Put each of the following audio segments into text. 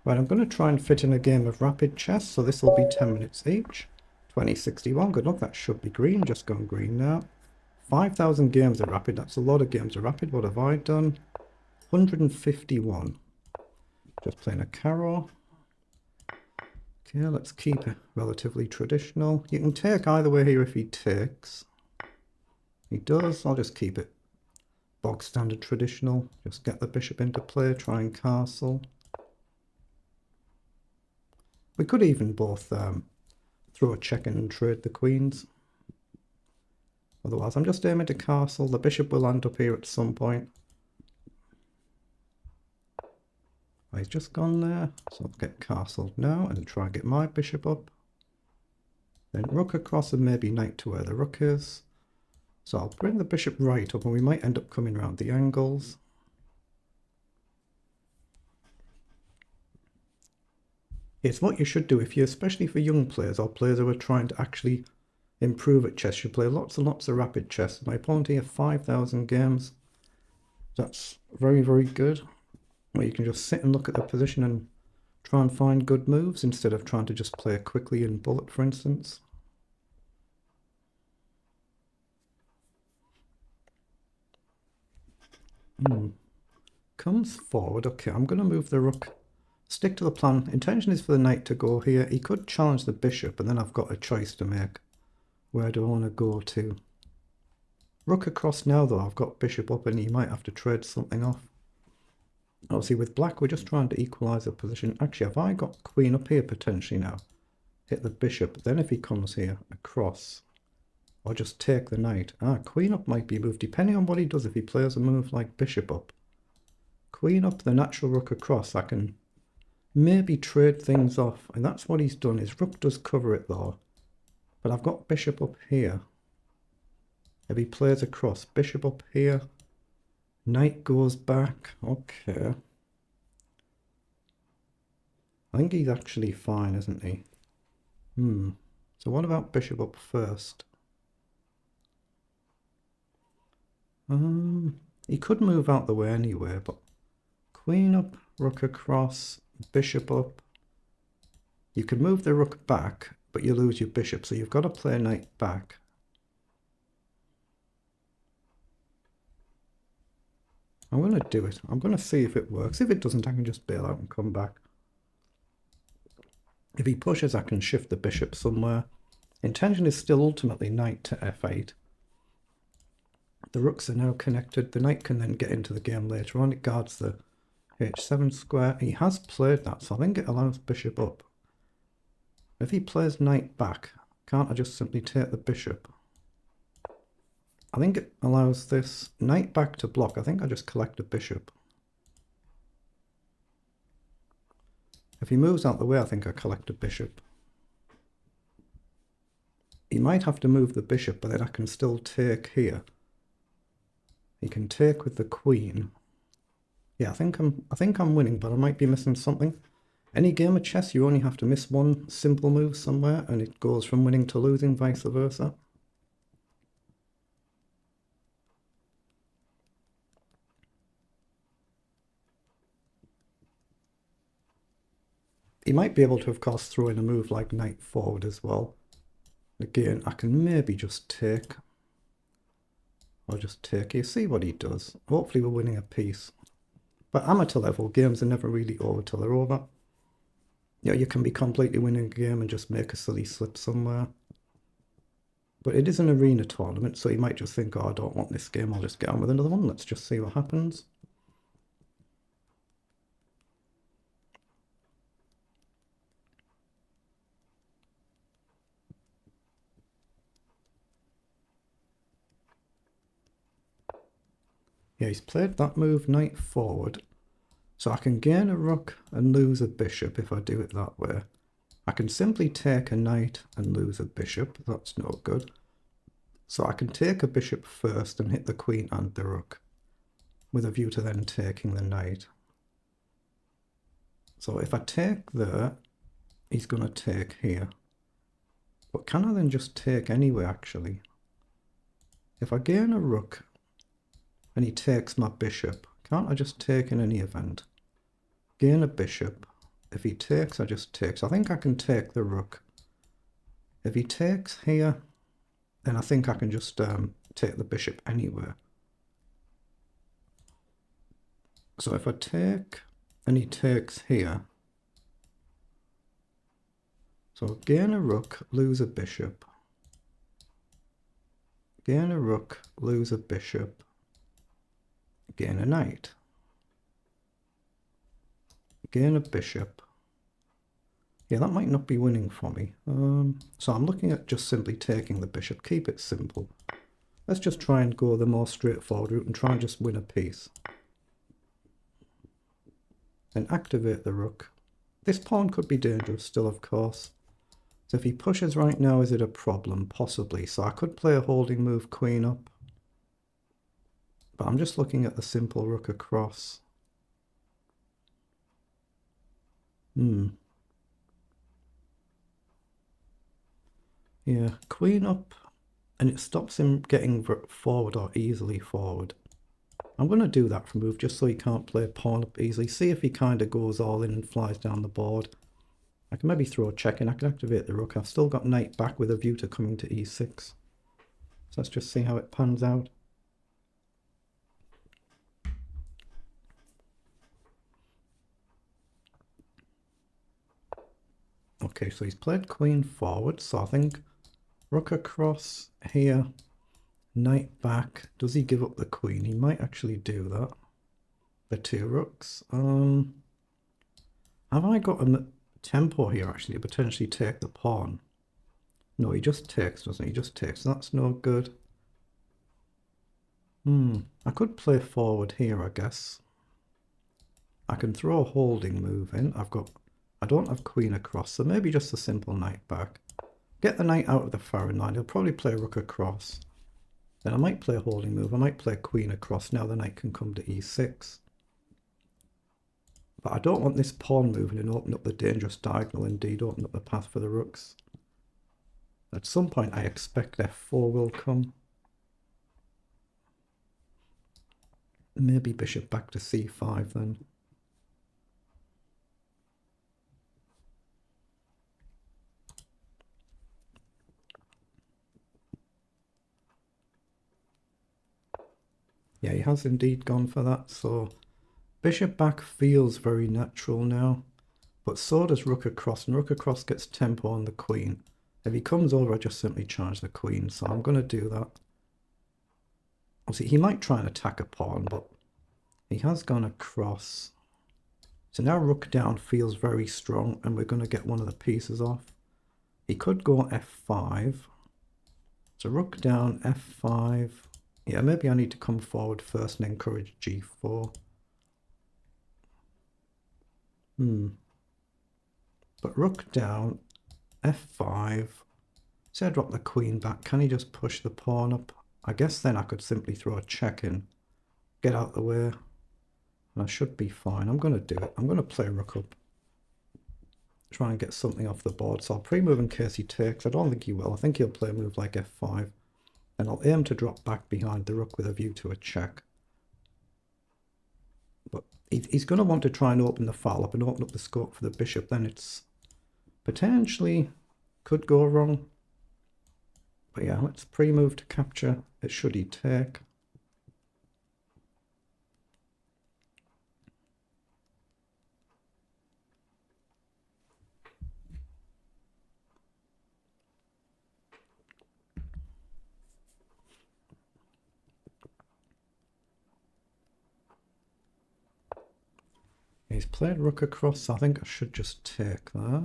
Right, I'm going to try and fit in a game of rapid chess, so this will be 10 minutes each. 2061, good luck, that should be green, just gone green now. 5,000 games of rapid, that's a lot of games of rapid. What have I done? 151. Just playing a carol. Okay, let's keep it relatively traditional. You can take either way here if he takes. He does, I'll just keep it bog standard traditional. Just get the bishop into play, try and castle. We could even both throw a check in and trade the queens. Otherwise, I'm just aiming to castle. The bishop will land up here at some point. Oh, he's just gone there, so I'll get castled now and try and get my bishop up. Then rook across and maybe knight to where the rook is. So I'll bring the bishop right up and we might end up coming around the angles. It's what you should do if you, especially for young players or players who are trying to actually improve at chess. You play lots and lots of rapid chess. My opponent here, 5,000 games. That's very, very good. Where you can just sit and look at the position and try and find good moves instead of trying to just play quickly in bullet, for instance. Comes forward. Okay, I'm going to move the rook. Stick to the plan. Intention is for the knight to go here. He could challenge the bishop, and then I've got a choice to make. Where do I want to go to? Rook across now, though. I've got bishop up, and he might have to trade something off. Obviously, with black, we're just trying to equalise the position. Actually, have I got queen up here potentially now? Hit the bishop. Then if he comes here, across, or just take the knight. Queen up might be a move, depending on what he does. If he plays a move like bishop up. Queen up, the natural rook across, I can maybe trade things off, and that's what he's done. His rook does cover it though, but I've got bishop up here. If he plays across, bishop up here, knight goes back. Okay, I think he's actually fine, isn't he? So what about bishop up first? He could move out the way anyway, but queen up, rook across, bishop up. You can move the rook back, but you lose your bishop, so you've got to play knight back. I'm going to do it. I'm going to see if it works. If it doesn't, I can just bail out and come back. If he pushes, I can shift the bishop somewhere. Intention is still ultimately knight to f8. The rooks are now connected. The knight can then get into the game later on. It guards the h7 square. He has played that, so I think it allows bishop up. If he plays knight back, can't I just simply take the bishop? I think it allows this knight back to block. I think I just collect a bishop. If he moves out the way, I think I collect a bishop. He might have to move the bishop, but then I can still take here. He can take with the queen. Yeah, I think I'm winning, but I might be missing something. Any game of chess, you only have to miss one simple move somewhere, and it goes from winning to losing, vice versa. He might be able to, of course, throw in a move like knight forward as well. Again, I can maybe just take. I'll just take. You see what he does. Hopefully we're winning a piece. But amateur level games are never really over till they're over. Yeah, you can be completely winning a game and just make a silly slip somewhere. But it is an arena tournament, so you might just think, oh, I don't want this game, I'll just get on with another one. Let's just see what happens. Yeah, he's played that move, knight forward. So I can gain a rook and lose a bishop if I do it that way. I can simply take a knight and lose a bishop. That's no good. So I can take a bishop first and hit the queen and the rook, with a view to then taking the knight. So if I take there, he's going to take here. But can I then just take anyway, actually? If I gain a rook and he takes my bishop, can't I just take in any event? Gain a bishop, If he takes, I just take. So I think I can take the rook. If he takes here, then I think I can just take the bishop anywhere. So if I take and he takes here, so gain a rook, lose a bishop. Gain a rook, lose a bishop. Gain a knight. Gain a bishop. Yeah, that might not be winning for me. So I'm looking at just simply taking the bishop. Keep it simple. Let's just try and go the more straightforward route and try and just win a piece. Then activate the rook. This pawn could be dangerous still, of course. So if he pushes right now, is it a problem? Possibly. So I could play a holding move, queen up. But I'm just looking at the simple rook across. Yeah, queen up, and it stops him getting forward or easily forward. I'm going to do that for move just so he can't play pawn up easily. See if he kind of goes all in and flies down the board. I can maybe throw a check in. I can activate the rook. I've still got knight back with a view to coming to e6. So let's just see how it pans out. Okay, so he's played queen forward, so I think rook across here, knight back. Does he give up the queen? He might actually do that. The two rooks. Have I got a tempo here actually to potentially take the pawn? No, he just takes, doesn't he? He just takes. That's no good. I could play forward here, I guess. I can throw a holding move in. I don't have queen across, so maybe just a simple knight back. Get the knight out of the firing line. He'll probably play rook across. Then I might play a holding move. I might play queen across. Now the knight can come to e6. But I don't want this pawn moving and open up the dangerous diagonal, indeed open up the path for the rooks. At some point I expect f4 will come. Maybe bishop back to c5 then. Yeah, he has indeed gone for that, so bishop back feels very natural now, but so does rook across, and rook across gets tempo on the queen. If he comes over, I just simply charge the queen, so I'm going to do that. Obviously, he might try and attack a pawn, but he has gone across. So now rook down feels very strong, and we're going to get one of the pieces off. He could go f5. So rook down, f5. Yeah, maybe I need to come forward first and encourage g4. But rook down, f5. Say I drop the queen back. Can he just push the pawn up? I guess then I could simply throw a check in. Get out the way. And I should be fine. I'm going to do it. I'm going to play rook up. Try and get something off the board. So I'll pre-move in case he takes. I don't think he will. I think he'll play a move like f5. And I'll aim to drop back behind the rook with a view to a check. But he's going to want to try and open the file up and open up the scope for the bishop. Then it's potentially could go wrong. But yeah, let's pre-move to capture it should he take. He's played rook across, so I think I should just take there.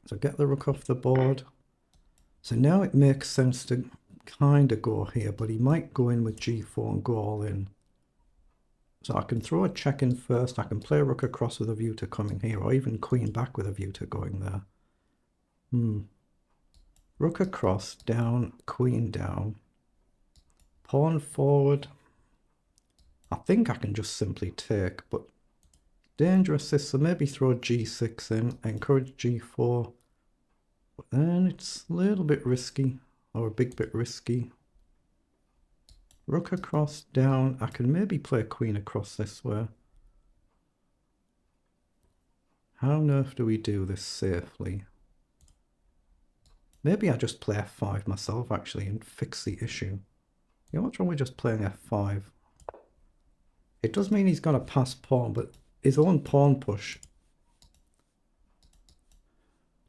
So get the rook off the board. So now it makes sense to kind of go here, but he might go in with g4 and go all in. So I can throw a check in first. I can play rook across with a view to coming here, or even queen back with a view to going there. Rook across, down, queen down. Pawn forward. I think I can just simply take, but dangerous this, so maybe throw g6 in, encourage g4. But then it's a little bit risky, or a big bit risky. Rook across, down. I can maybe play queen across this way. How on earth do we do this safely? Maybe I just play f5 myself, actually, and fix the issue. You know what's wrong with just playing f5? It does mean he's going to pass pawn, but his own pawn push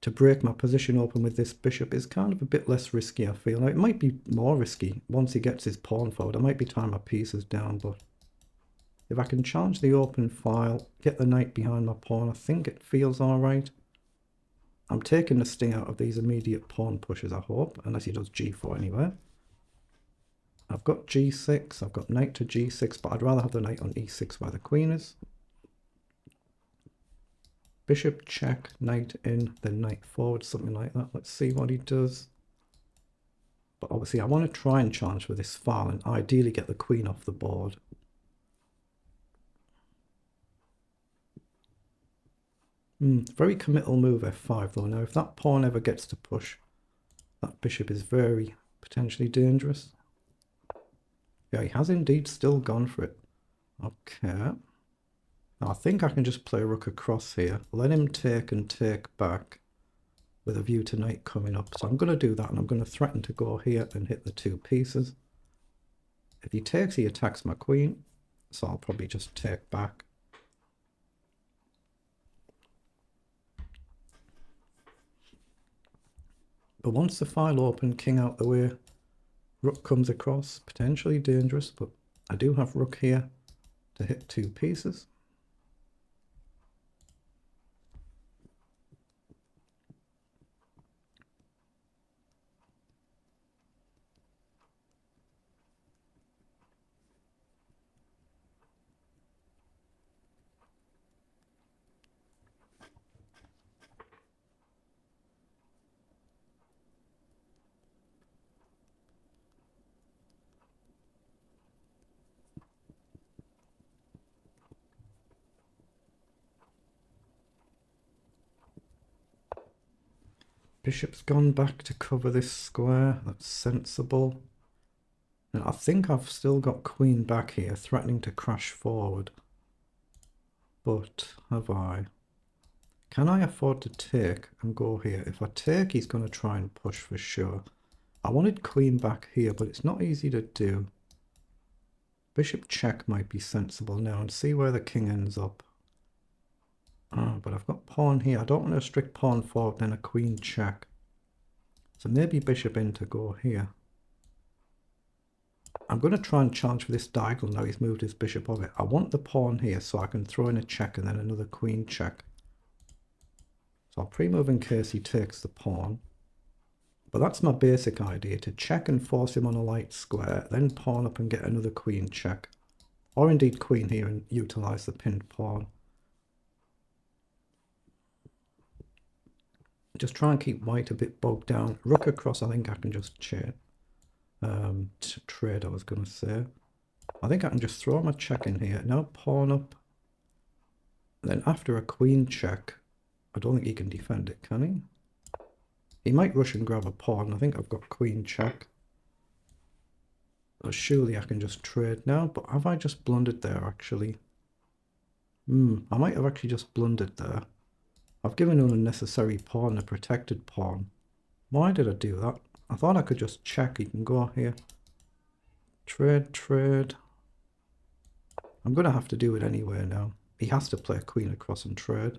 to break my position open with this bishop is kind of a bit less risky, I feel. Now, it might be more risky once he gets his pawn forward. I might be tying my pieces down, but if I can challenge the open file, get the knight behind my pawn, I think it feels alright. I'm taking the sting out of these immediate pawn pushes, I hope, unless he does g4 anyway. I've got g6, I've got knight to g6, but I'd rather have the knight on e6 where the queen is. Bishop check, knight in, then knight forward, something like that. Let's see what he does. But obviously I want to try and challenge with this file and ideally get the queen off the board. Very committal move f5 though. Now if that pawn ever gets to push, that bishop is very potentially dangerous. Yeah, he has indeed still gone for it. Okay. Now I think I can just play rook across here, let him take and take back with a view to knight coming up. So I'm going to do that, and I'm going to threaten to go here and hit the two pieces. If he takes, he attacks my queen, so I'll probably just take back. But once the file open, king out the way, rook comes across, potentially dangerous, but I do have rook here to hit two pieces. Bishop's gone back to cover this square. That's sensible. And I think I've still got queen back here, threatening to crash forward. But have I? Can I afford to take and go here? If I take, he's going to try and push for sure. I wanted queen back here, but it's not easy to do. Bishop check might be sensible now, and see where the king ends up. But I've got pawn here. I don't want to restrict pawn forward, then a queen check. So maybe bishop in to go here. I'm going to try and challenge for this diagonal now he's moved his bishop of it. I want the pawn here so I can throw in a check and then another queen check. So I'll pre-move in case he takes the pawn. But that's my basic idea, to check and force him on a light square, then pawn up and get another queen check. Or indeed queen here and utilise the pinned pawn. Just try and keep white a bit bogged down. Rook across, I think I can just trade, I was going to say. I think I can just throw my check in here. Now pawn up. Then after a queen check, I don't think he can defend it, can he? He might rush and grab a pawn. I think I've got queen check. So surely I can just trade now. But have I just blundered there, actually? I might have actually just blundered there. I've given an unnecessary pawn, a protected pawn. Why did I do that? I thought I could just check. He can go here. Trade. I'm going to have to do it anyway now. He has to play queen across and trade.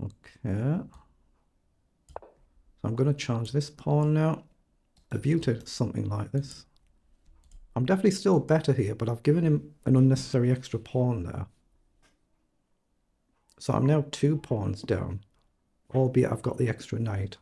Okay. So I'm going to challenge this pawn now. A view to something like this. I'm definitely still better here, but I've given him an unnecessary extra pawn there. So I'm now 2 pawns down, albeit I've got the extra knight.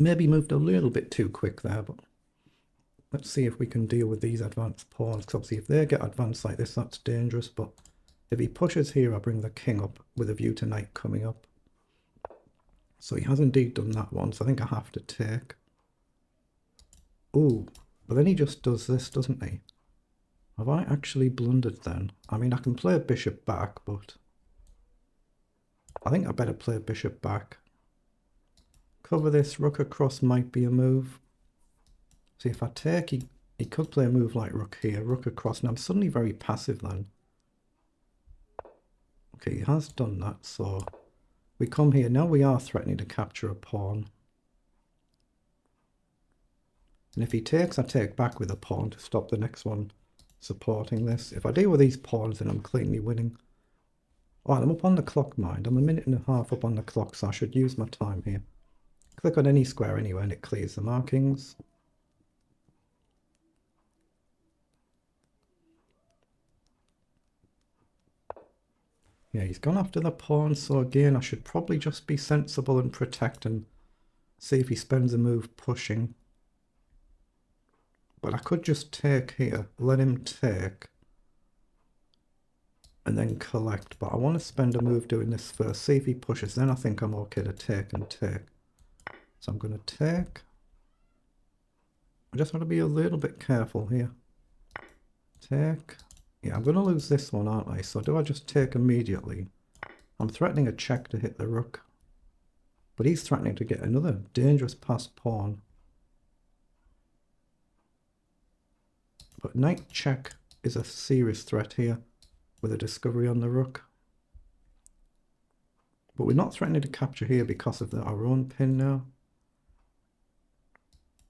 Maybe moved a little bit too quick there, but let's see if we can deal with these advanced pawns. Because obviously if they get advanced like this, that's dangerous. But if he pushes here, I bring the king up with a view to knight coming up. So he has indeed done that one, so I think I have to take. Ooh, but then he just does this, doesn't he? Have I actually blundered then? I mean, I can play bishop back, but I think I better play bishop back. Cover this, rook across might be a move. See, if I take, he He could play a move like rook here, rook across, and I'm suddenly very passive then. Okay, he has done that, so we come here. Now we are threatening to capture a pawn. And if he takes, I take back with a pawn to stop the next one supporting this. If I deal with these pawns, then I'm cleanly winning. Alright, I'm up on the clock, mind. I'm a minute and a half up on the clock, so I should use my time here. Click on any square anywhere and it clears the markings. Yeah, he's gone after the pawn, so again, I should probably just be sensible and protect and see if he spends a move pushing. But I could just take here, let him take, and then collect. But I want to spend a move doing this first, see if he pushes, then I think I'm okay to take and take. So I'm going to take. I just want to be a little bit careful here. Take. Yeah, I'm going to lose this one, aren't I? So do I just take immediately? I'm threatening a check to hit the rook. But he's threatening to get another dangerous passed pawn. But knight check is a serious threat here with a discovery on the rook. But we're not threatening to capture here because of our own pin now.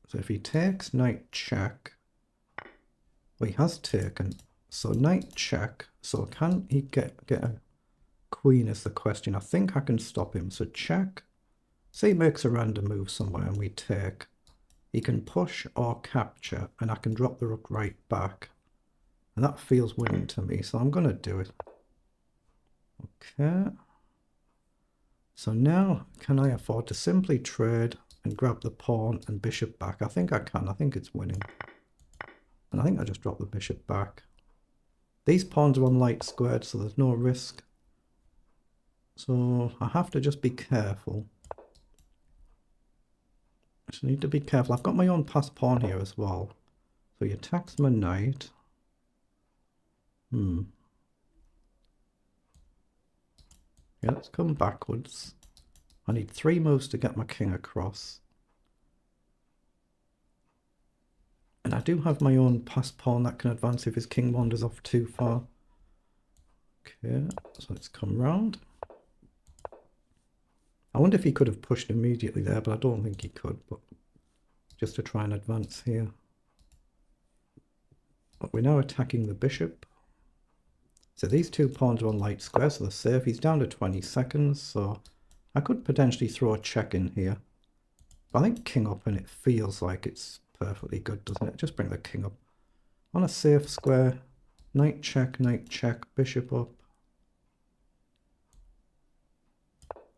So if he takes knight check, well, he has taken. So knight check. So can he get a queen is the question. I think I can stop him. So check. Say he makes a random move somewhere and we take. He can push or capture and I can drop the rook right back. And that feels winning to me. So I'm going to do it. Okay. So now can I afford to simply trade and grab the pawn and bishop back? I think I can. I think it's winning. And I think I just drop the bishop back. These pawns are on light squared, so there's no risk. So I have to just be careful. I just need to be careful. I've got my own passed pawn here as well. So he attacks my knight. Yeah, let's come backwards. I need 3 moves to get my king across. And I do have my own passed pawn that can advance if his king wanders off too far. Okay, so let's come round. I wonder if he could have pushed immediately there, but I don't think he could. But just to try and advance here. But we're now attacking the bishop. So these 2 pawns are on light square, so they're safe. He's down to 20 seconds, so I could potentially throw a check in here. But I think king up and it feels like it's perfectly good, doesn't it? Just bring the king up. On a safe square, knight check, bishop up.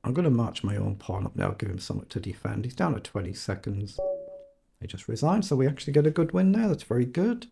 I'm going to march my own pawn up now, give him something to defend. He's down to 20 seconds. He just resigned, so we actually get a good win there. That's very good.